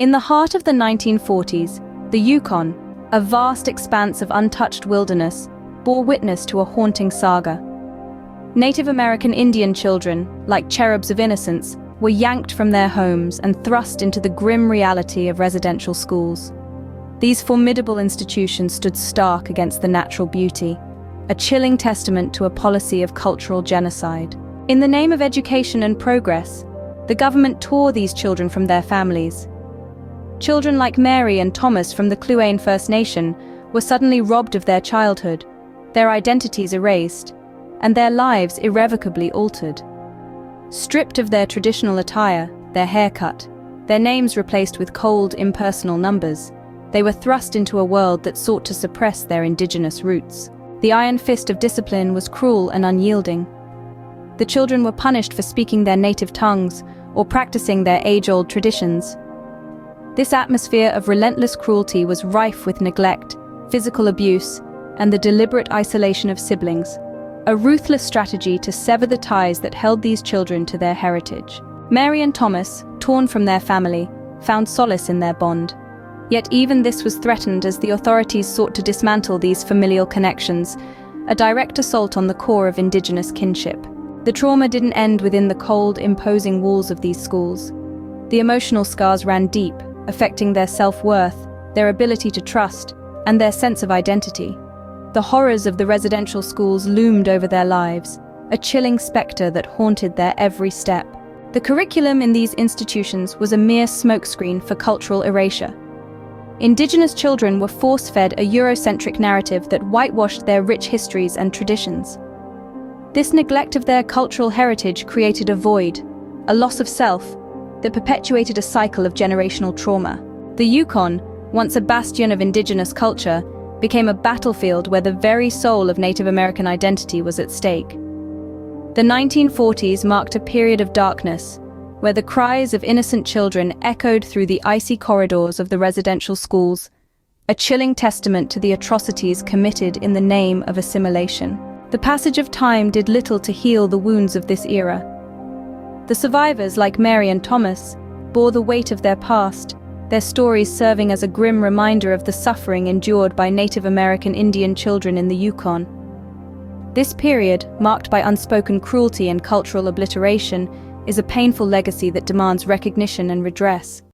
In the heart of the 1940s, the Yukon, a vast expanse of untouched wilderness, bore witness to a haunting saga. Native American Indian children, like cherubs of innocence, were yanked from their homes and thrust into the grim reality of residential schools. These formidable institutions stood stark against the natural beauty, a chilling testament to a policy of cultural genocide. In the name of education and progress, the government tore these children from their families. Children like Mary and Thomas from the Kluane First Nation were suddenly robbed of their childhood, their identities erased, and their lives irrevocably altered. Stripped of their traditional attire, their haircut, their names replaced with cold, impersonal numbers, they were thrust into a world that sought to suppress their indigenous roots. The iron fist of discipline was cruel and unyielding. The children were punished for speaking their native tongues or practicing their age-old traditions. This atmosphere of relentless cruelty was rife with neglect, physical abuse, and the deliberate isolation of siblings, a ruthless strategy to sever the ties that held these children to their heritage. Mary and Thomas, torn from their family, found solace in their bond. Yet even this was threatened as the authorities sought to dismantle these familial connections, a direct assault on the core of indigenous kinship. The trauma didn't end within the cold, imposing walls of these schools. The emotional scars ran deep, affecting their self-worth, their ability to trust, and their sense of identity. The horrors of the residential schools loomed over their lives, a chilling specter that haunted their every step. The curriculum in these institutions was a mere smokescreen for cultural erasure. Indigenous children were force-fed a Eurocentric narrative that whitewashed their rich histories and traditions. This neglect of their cultural heritage created a void, a loss of self, that perpetuated a cycle of generational trauma. The Yukon, once a bastion of indigenous culture, became a battlefield where the very soul of Native American identity was at stake. The 1940s marked a period of darkness, where the cries of innocent children echoed through the icy corridors of the residential schools, a chilling testament to the atrocities committed in the name of assimilation. The passage of time did little to heal the wounds of this era. The survivors, like Mary and Thomas, bore the weight of their past, their stories serving as a grim reminder of the suffering endured by Native American Indian children in the Yukon. This period, marked by unspoken cruelty and cultural obliteration, is a painful legacy that demands recognition and redress.